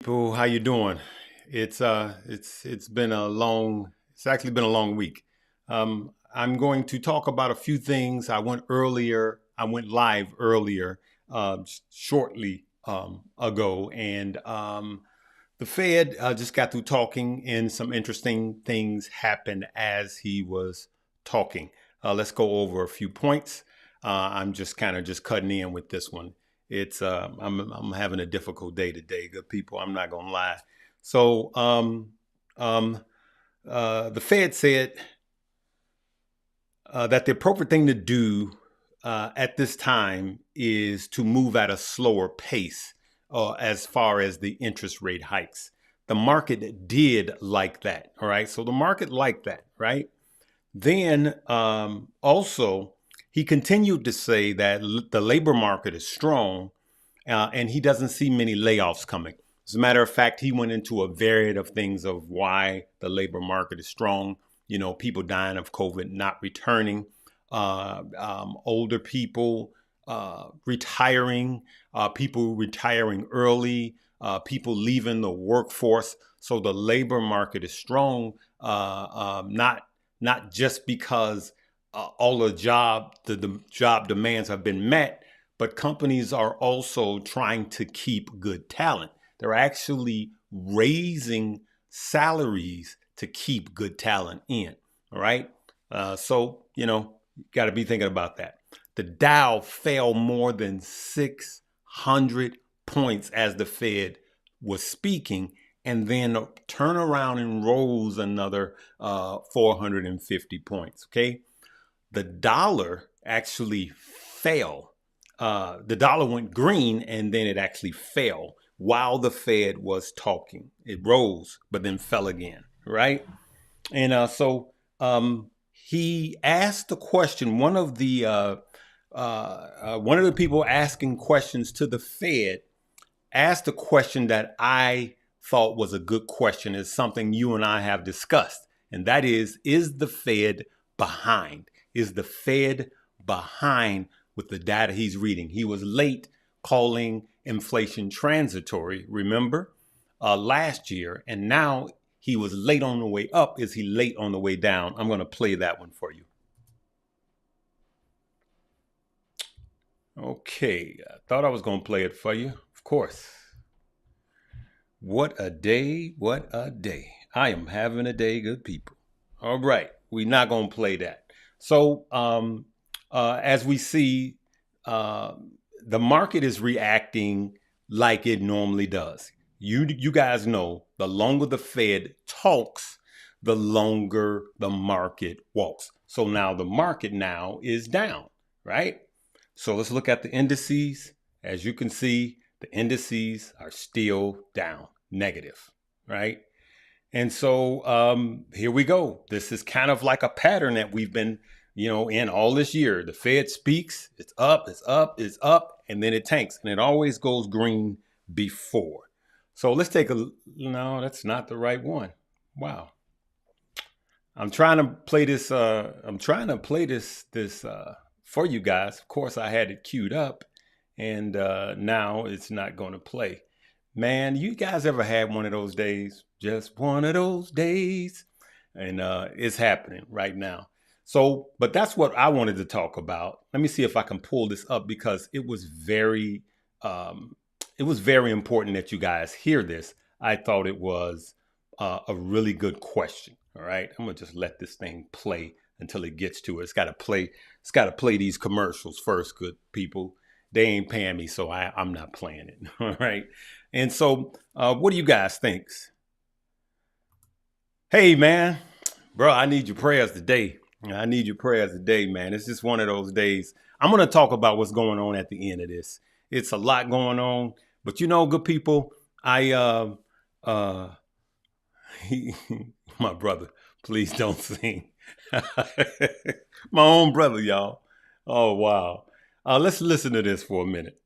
people, how you doing? It's been a long it's actually been a long week. I'm going to talk about a few things. I went live earlier, shortly ago, and the Fed just got through talking, and some interesting things happened as he was talking. Let's go over a few points. I'm just kind of just cutting in with this one. I'm having a difficult day today, good people. I'm not gonna lie. So um, the Fed said that the appropriate thing to do at this time is to move at a slower pace as far as the interest rate hikes. The market did like that. All right. So the market liked that. Right. Then also, he continued to say that the labor market is strong and he doesn't see many layoffs coming. As a matter of fact, he went into a variety of things of why the labor market is strong. You know, people dying of COVID, not returning, older people retiring, people retiring early, people leaving the workforce. So the labor market is strong, not just because all the job demands have been met, but companies are also trying to keep good talent. They're actually raising salaries to keep good talent in. All right. So, you got to be thinking about that. The Dow fell more than 600 points as the Fed was speaking, and then turn around and rose another 450 points. Okay. The dollar actually fell. The dollar went green, and then it actually fell while the Fed was talking. It rose, but then fell again, right? And he asked the question. One of the people asking questions to the Fed asked a question that I thought was a good question. It's something you and I have discussed, and that is the Fed behind? Is the Fed behind with the data he's reading? He was late calling inflation transitory, remember, last year, and now he was late on the way up. Is he late on the way down? I'm going to play that one for you. Okay, I thought I was going to play it for you. Of course. What a day, what a day. I am having a day, good people. All right, we're not going to play that. So as we see, the market is reacting like it normally does. You guys know the longer the Fed talks, the longer the market walks. So now the market now is down, right? So let's look at the indices. As you can see, the indices are still down, negative, right? And so here we go. This is kind of like a pattern that we've been, in all this year. The Fed speaks, it's up, it's up, it's up, and then it tanks. And it always goes green before. So let's no, that's not the right one. Wow. I'm trying to play this, for you guys. Of course, I had it queued up, and now it's not going to play. Man, you guys ever had one of those days? Just one of those days. And it's happening right now. So, but that's what I wanted to talk about. Let me see if I can pull this up, because it was very important that you guys hear this. I thought it was a really good question. All right. I'm going to just let this thing play until it gets to it. It's got to play these commercials first, good people. They ain't paying me, so I'm not playing it. All right. And so what do you guys think? Hey, man, bro, I need your prayers today. I need your prayers today, man. It's just one of those days. I'm going to talk about what's going on at the end of this. It's a lot going on. But good people, my brother, please don't sing. My own brother, y'all. Oh, wow. Let's listen to this for a minute.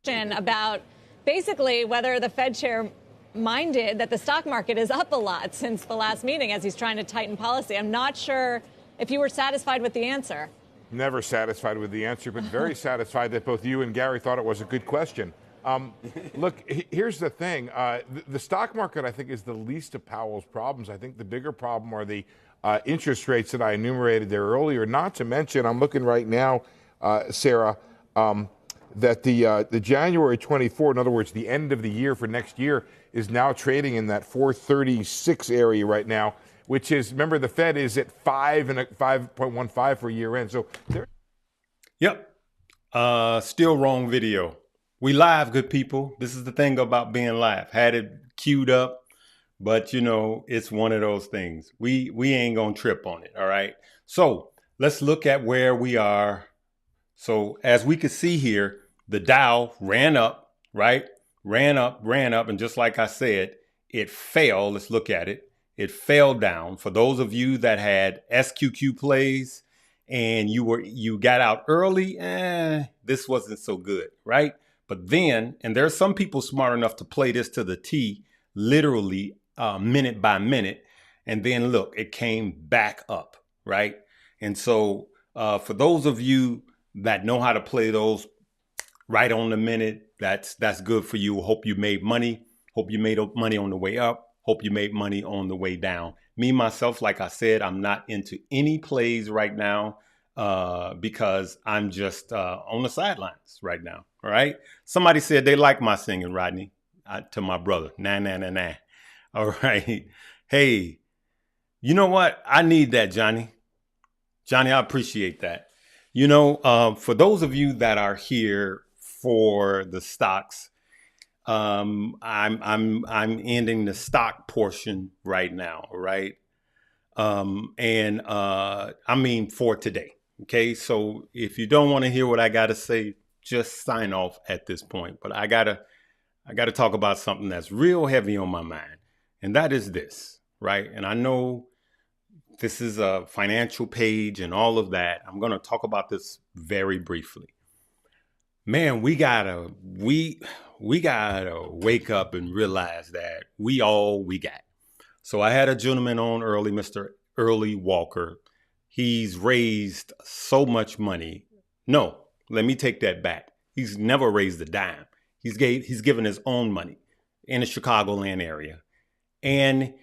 About basically whether the Fed chair minded that the stock market is up a lot since the last meeting as he's trying to tighten policy. I'm not sure if you were satisfied with the answer. Never satisfied with the answer, but very satisfied that both you and Gary thought it was a good question. Look, here's the thing. The stock market, I think, is the least of Powell's problems. I think the bigger problem are the interest rates that I enumerated there earlier. Not to mention, I'm looking right now, Sarah, that the January 24, in other words, the end of the year for next year, is now trading in that 436 area right now, which is, remember, the Fed is at 5.15 for year end. So there. Yep. Still wrong video. We live, good people. This is the thing about being live. Had it queued up, but you know, it's one of those things. We ain't gonna trip on it, all right? So let's look at where we are. So as we can see here, the Dow ran up, right? Ran up, and just like I said, it fell. Let's look at it. It fell down. For those of you that had SQQ plays and you got out early, this wasn't so good, right? But then, and there's some people smart enough to play this to the T, literally minute by minute. And then look, it came back up, right? And so for those of you that know how to play those right on the minute, that's good for you. Hope you made money. Hope you made money on the way up. Hope you made money on the way down. Me, myself, like I said, I'm not into any plays right now because I'm just on the sidelines right now. All right. Somebody said they like my singing, Rodney, to my brother. Nah. All right. Hey, you know what? I need that, Johnny. Johnny, I appreciate that. You know, for those of you that are here for the stocks, I'm ending the stock portion right now, right? I mean for today. Okay, so if you don't want to hear what I gotta say, just sign off at this point. But I gotta talk about something that's real heavy on my mind, and that is this, right? And I know this is a financial page and all of that. I'm gonna talk about this very briefly. Man, we gotta wake up and realize that we got. So I had a gentleman on early, Mr. Early Walker. He's raised so much money. No, let me take that back. He's never raised a dime. He's given his own money in the Chicagoland area. And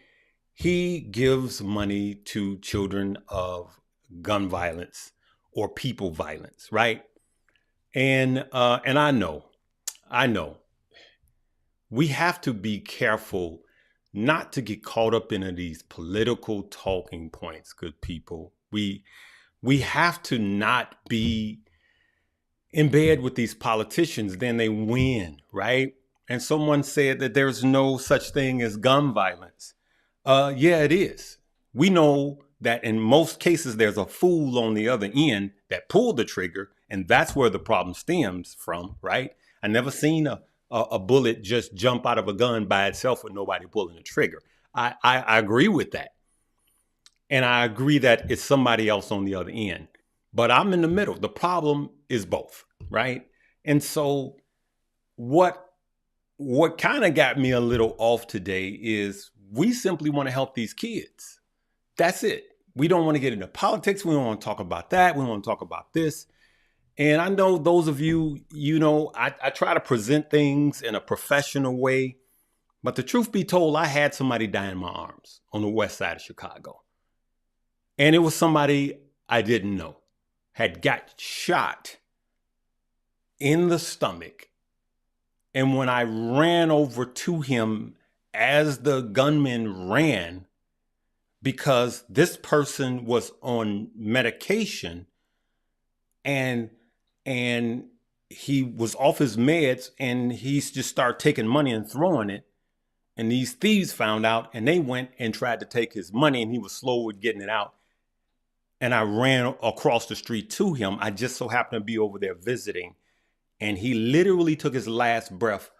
he gives money to children of gun violence or people violence, right? And I know we have to be careful not to get caught up in these political talking points, good people. We have to not be in bed with these politicians, then they win, right? And someone said that there's no such thing as gun violence. Yeah, it is. We know that in most cases, there's a fool on the other end that pulled the trigger, and that's where the problem stems from, right? I never seen a bullet just jump out of a gun by itself with nobody pulling the trigger. I agree with that. And I agree that it's somebody else on the other end. But I'm in the middle. The problem is both, right? And so what kind of got me a little off today is we simply want to help these kids. That's it. We don't want to get into politics. We don't want to talk about that. We don't want to talk about this. And I know those of you, you know, I try to present things in a professional way. But the truth be told, I had somebody die in my arms on the west side of Chicago. And it was somebody I didn't know, had got shot in the stomach. And when I ran over to him as the gunman ran, because this person was on medication and he was off his meds and he just started taking money and throwing it. And these thieves found out and they went and tried to take his money and he was slow with getting it out. And I ran across the street to him. I just so happened to be over there visiting. And he literally took his last breath.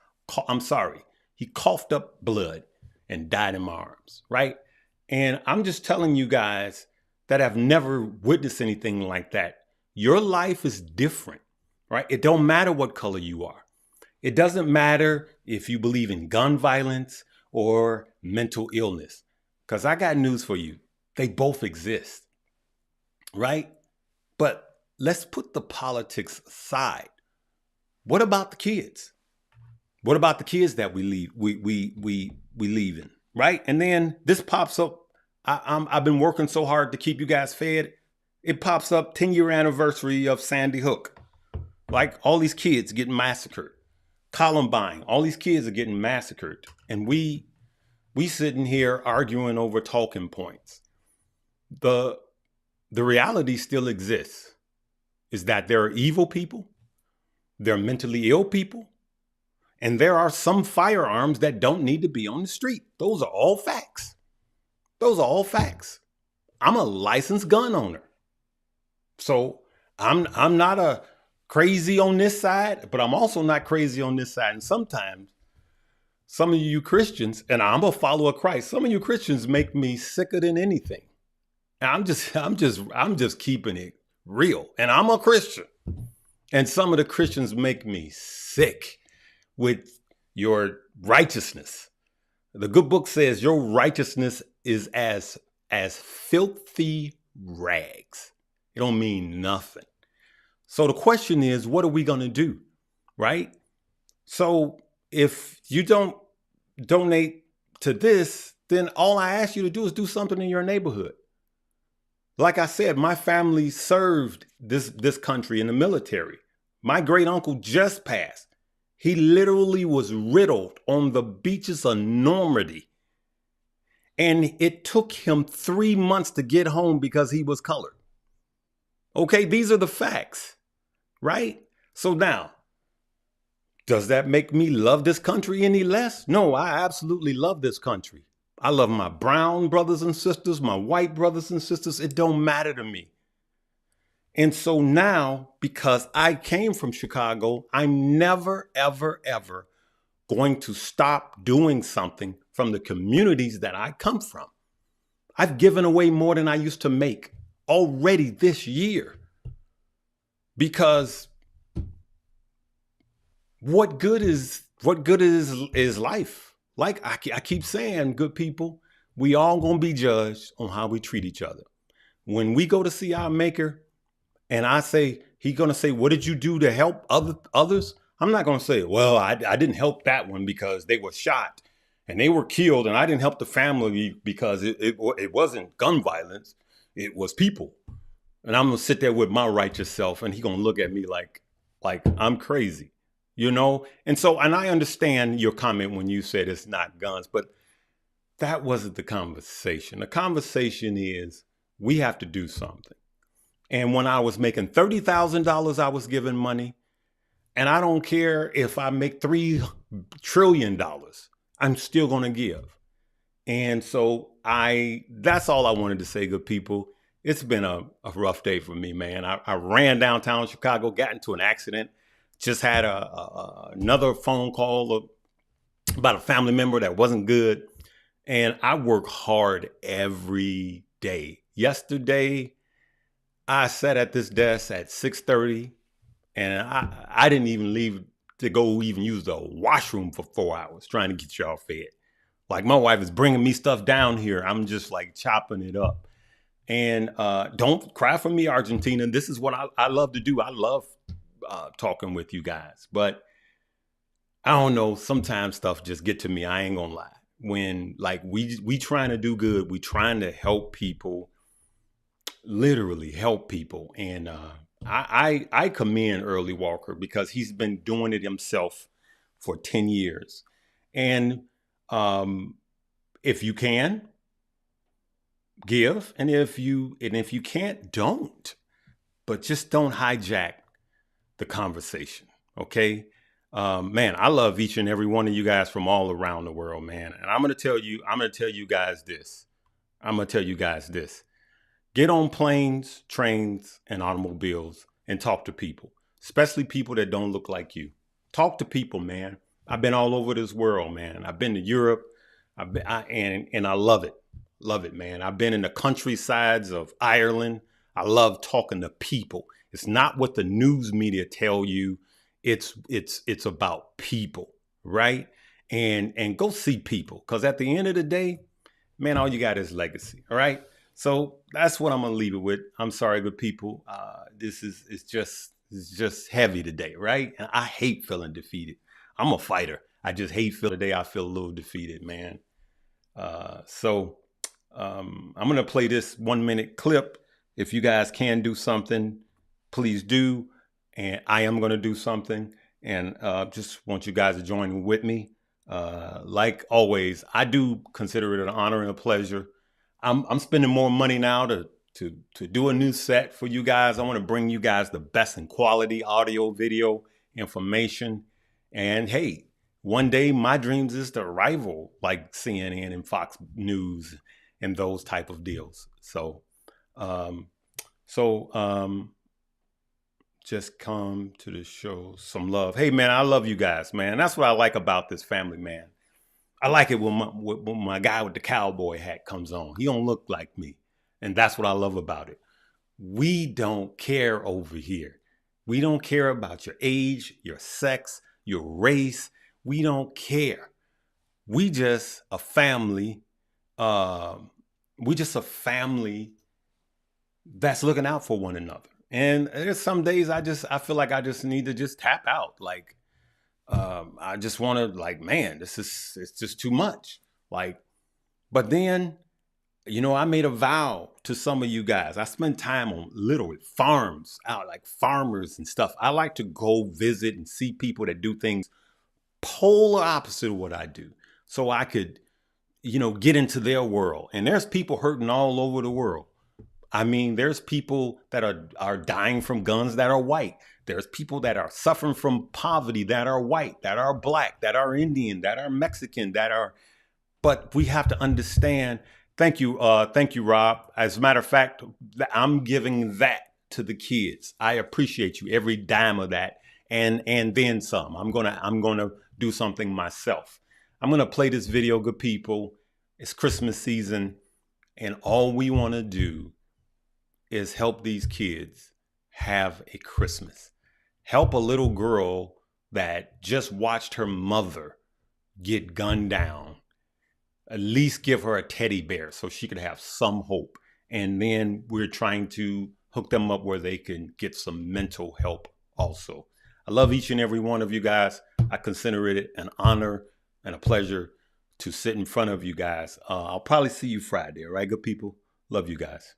He coughed up blood and died in my arms, right? And I'm just telling you guys that I've never witnessed anything like that. Your life is different, right? It don't matter what color you are. It doesn't matter if you believe in gun violence or mental illness. Because I got news for you. They both exist, right? But let's put the politics aside. What about the kids? What about the kids that we leave? We leaving, right? And then this pops up. I've been working so hard to keep you guys fed. It pops up 10-year anniversary of Sandy Hook. Like all these kids getting massacred. Columbine, all these kids are getting massacred. And we sitting here arguing over talking points. The reality still exists, is that there are evil people, there are mentally ill people, and there are some firearms that don't need to be on the street. Those are all facts. Those are all facts. I'm a licensed gun owner. So I'm not a crazy on this side, but I'm also not crazy on this side. And sometimes some of you Christians, and I'm a follower of Christ, some of you Christians make me sicker than anything. And I'm just keeping it real. And I'm a Christian. And some of the Christians make me sick with your righteousness. The good book says your righteousness is as filthy rags. It don't mean nothing. So the question is, what are we going to do? Right? So if you don't donate to this, then all I ask you to do is do something in your neighborhood. Like I said, my family served this country in the military. My great uncle just passed. He literally was riddled on the beaches of Normandy. And it took him 3 months to get home because he was colored. Okay, these are the facts, right? So now, does that make me love this country any less? No, I absolutely love this country. I love my brown brothers and sisters, my white brothers and sisters. It don't matter to me. And so now, because I came from Chicago, I'm never, ever, ever going to stop doing something from the communities that I come from. I've given away more than I used to make already this year. Because what good is life? Like I keep saying, good people, we all gonna be judged on how we treat each other. When we go to see our maker and I say, he's gonna say, what did you do to help others? I'm not gonna say, well, I didn't help that one because they were shot and they were killed and I didn't help the family because it wasn't gun violence, it was people. And I'm gonna sit there with my righteous self and he's gonna look at me like I'm crazy. You know, and I understand your comment when you said it's not guns, but that wasn't the conversation. The conversation is we have to do something. And when I was making $30,000, I was giving money. And I don't care if I make $3 trillion, I'm still going to give. And so that's all I wanted to say, good people. It's been a rough day for me, man. I ran downtown Chicago, got into an accident. Just had another phone call about a family member that wasn't good. And I work hard every day. Yesterday, I sat at this desk at 6:30 and I didn't even leave to go even use the washroom for 4 hours trying to get y'all fed. Like my wife is bringing me stuff down here. I'm just like chopping it up. And don't cry for me, Argentina. This is what I love to do. I love talking with you guys, but I don't know, sometimes stuff just get to me. I ain't gonna lie. When like we trying to do good, we trying to help people, literally help people. And I commend Early Walker because he's been doing it himself for 10 years. And if you can, give, and if you can't, don't. But just don't hijack the conversation. Okay. Man, I love each and every one of you guys from all around the world, man. And I'm going to tell you guys this. Get on planes, trains, and automobiles and talk to people, especially people that don't look like you. Talk to people, man. I've been all over this world, man. I've been to Europe. And I love it. Love it, man. I've been in the countrysides of Ireland. I love talking to people. It's not what the news media tell you. It's about people, right? And go see people, because at the end of the day, man, all you got is legacy. All right. So that's what I'm gonna leave it with. I'm sorry, good people. This is it's just heavy today, right? And I hate feeling defeated. I'm a fighter. I just hate feeling today. I feel a little defeated, man. I'm gonna play this 1 minute clip. If you guys can do something, please do. And I am gonna do something. And just want you guys to join with me. Like always, I do consider it an honor and a pleasure. I'm spending more money now to do a new set for you guys. I want to bring you guys the best in quality audio, video, information. And hey, one day my dreams is to rival like CNN and Fox News and those type of deals. Um, so just come to the show some love. Hey man, I love you guys, man. That's what I like about this family, man. I like it when my guy with the cowboy hat comes on. He don't look like me. And that's what I love about it. We don't care over here. We don't care about your age, your sex, your race. We don't care. We just a family. We just a family that's looking out for one another. And there's some days I feel like I just need to just tap out. Like, I just want to like, man, it's just too much. Like, but then, you know, I made a vow to some of you guys. I spend time on literally farms out, like farmers and stuff. I like to go visit and see people that do things polar opposite of what I do. So I could, you know, get into their world. And there's people hurting all over the world. I mean, there's people that are dying from guns that are white. There's people that are suffering from poverty that are white, that are black, that are Indian, that are Mexican, but we have to understand. Thank you, Rob. As a matter of fact, I'm giving that to the kids. I appreciate you, every dime of that, and then some. I'm gonna do something myself. I'm gonna play this video, good people. It's Christmas season, and all we want to do is help these kids have a Christmas. Help a little girl that just watched her mother get gunned down. At least give her a teddy bear so she could have some hope. And then we're trying to hook them up where they can get some mental help also. I love each and every one of you guys. I consider it an honor and a pleasure to sit in front of you guys. I'll probably see you Friday, all right, good people? Love you guys.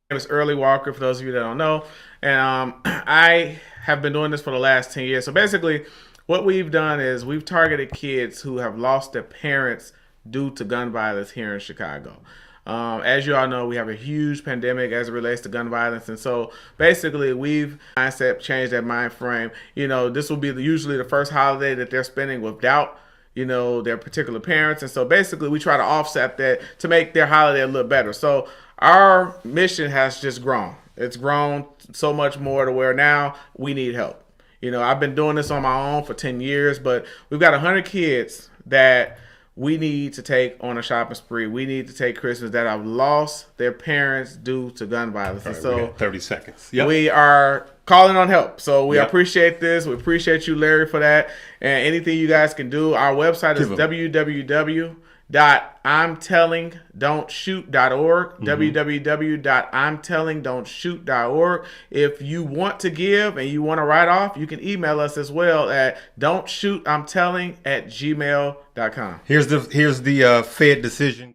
My name is Early Walker, for those of you that don't know. And I have been doing this for the last 10 years. So basically, what we've done is we've targeted kids who have lost their parents due to gun violence here in Chicago. As you all know, we have a huge pandemic as it relates to gun violence. And so basically, we've changed that mind frame. You know, this will be usually the first holiday that they're spending without, you know, their particular parents. And so basically, we try to offset that to make their holiday a little better. So our mission has just grown. It's grown so much more to where now we need help. You know, I've been doing this on my own for 10 years, but we've got 100 kids that we need to take on a shopping spree. We need to take Christmas that have lost their parents due to gun violence. Right, and so 30 seconds. Yep. We are calling on help. So we appreciate this. We appreciate you, Larry, for that. And anything you guys can do. Our website is www.imtellingdon'tshoot.org. www.imtellingdon'tshoot.org. If you want to give and you want to write off, you can email us as well at don'tshootimtelling@gmail.com. Here's the Fed decision.